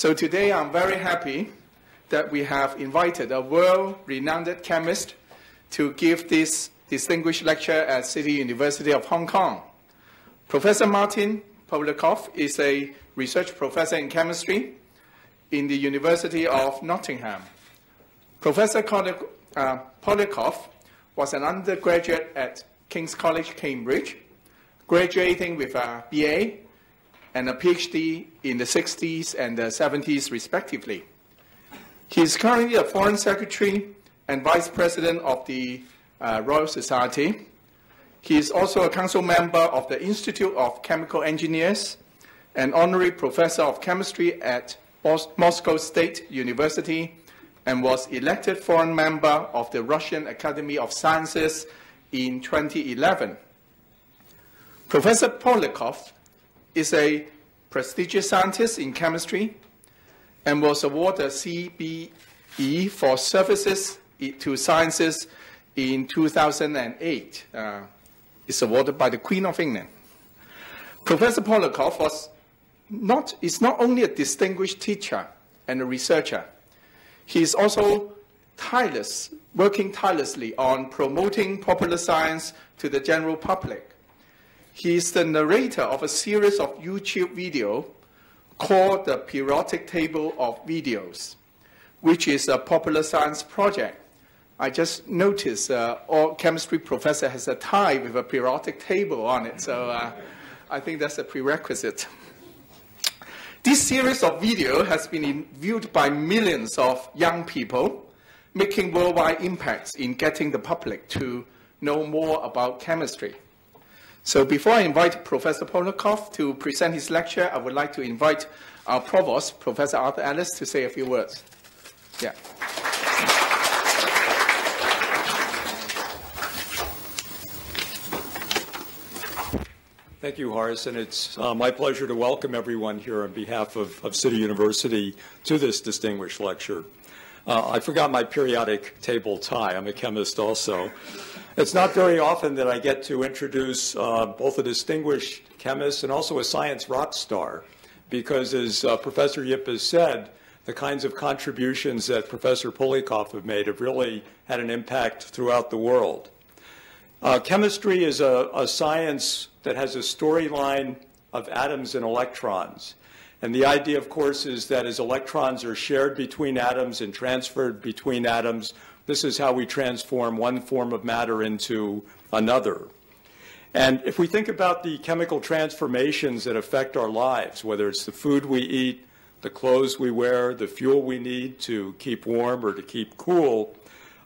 So today I'm very happy that we have invited a world-renowned chemist to give this distinguished lecture at City University of Hong Kong. Professor Martin Polikoff is a research professor in chemistry in the University of Nottingham. Professor Polikoff was an undergraduate at King's College, Cambridge, graduating with a BA and a PhD in the 60s and the 70s, respectively. He is currently a Foreign Secretary and Vice President of the Royal Society. He is also a council member of the Institute of Chemical Engineers, an honorary professor of chemistry at Moscow State University, and was elected foreign member of the Russian Academy of Sciences in 2011. Professor Polikoff is a prestigious scientist in chemistry and was awarded a CBE for services to sciences in 2008. It's awarded by the Queen of England. Professor Polikoff is not only a distinguished teacher and a researcher, he is also working tirelessly on promoting popular science to the general public. He is the narrator of a series of YouTube videos called the Periodic Table of Videos, which is a popular science project. I just noticed all chemistry professor has a tie with a periodic table on it, so I think that's a prerequisite. This series of videos has been viewed by millions of young people, making worldwide impacts in getting the public to know more about chemistry. So before I invite Professor Polikoff to present his lecture, I would like to invite our provost, Professor Arthur Ellis, to say a few words. Yeah. Thank you, Horace, and it's my pleasure to welcome everyone here on behalf of City University to this distinguished lecture. I forgot my periodic table tie. I'm a chemist also. It's not very often that I get to introduce both a distinguished chemist and also a science rock star, because as Professor Yip has said, the kinds of contributions that Professor Polikoff have made have really had an impact throughout the world. Chemistry is a science that has a storyline of atoms and electrons. And the idea, of course, is that as electrons are shared between atoms and transferred between atoms, this is how we transform one form of matter into another. And if we think about the chemical transformations that affect our lives, whether it's the food we eat, the clothes we wear, the fuel we need to keep warm or to keep cool,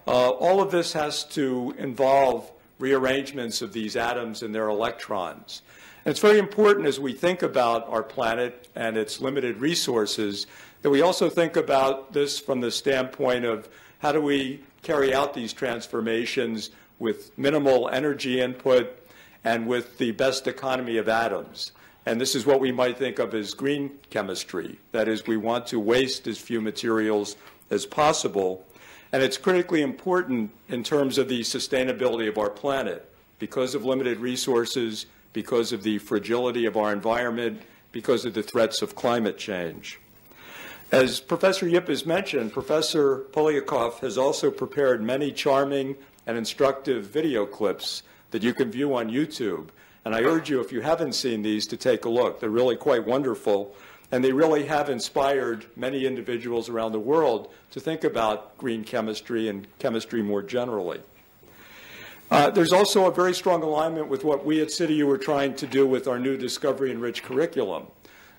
all of this has to involve rearrangements of these atoms and their electrons. And it's very important as we think about our planet and its limited resources that we also think about this from the standpoint of how do we carry out these transformations with minimal energy input and with the best economy of atoms. And this is what we might think of as green chemistry. That is, we want to waste as few materials as possible. And it's critically important in terms of the sustainability of our planet because of limited resources, because of the fragility of our environment, because of the threats of climate change. As Professor Yip has mentioned, Professor Polikoff has also prepared many charming and instructive video clips that you can view on YouTube. And I urge you, if you haven't seen these, to take a look. They're really quite wonderful. And they really have inspired many individuals around the world to think about green chemistry and chemistry more generally. There's also a very strong alignment with what we at CityU are trying to do with our new discovery-enriched curriculum.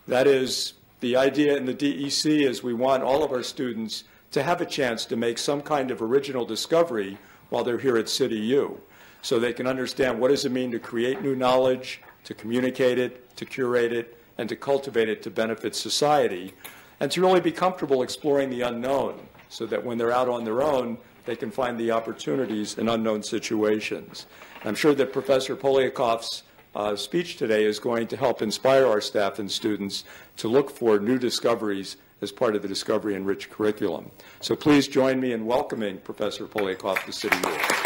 That is, the idea in the DEC is we want all of our students to have a chance to make some kind of original discovery while they're here at CityU, so they can understand what does it mean to create new knowledge, to communicate it, to curate it, and to cultivate it to benefit society, and to really be comfortable exploring the unknown so that when they're out on their own, they can find the opportunities in unknown situations. I'm sure that Professor Polikoff's speech today is going to help inspire our staff and students to look for new discoveries as part of the discovery-enriched curriculum. So please join me in welcoming Professor Polikoff to CityU.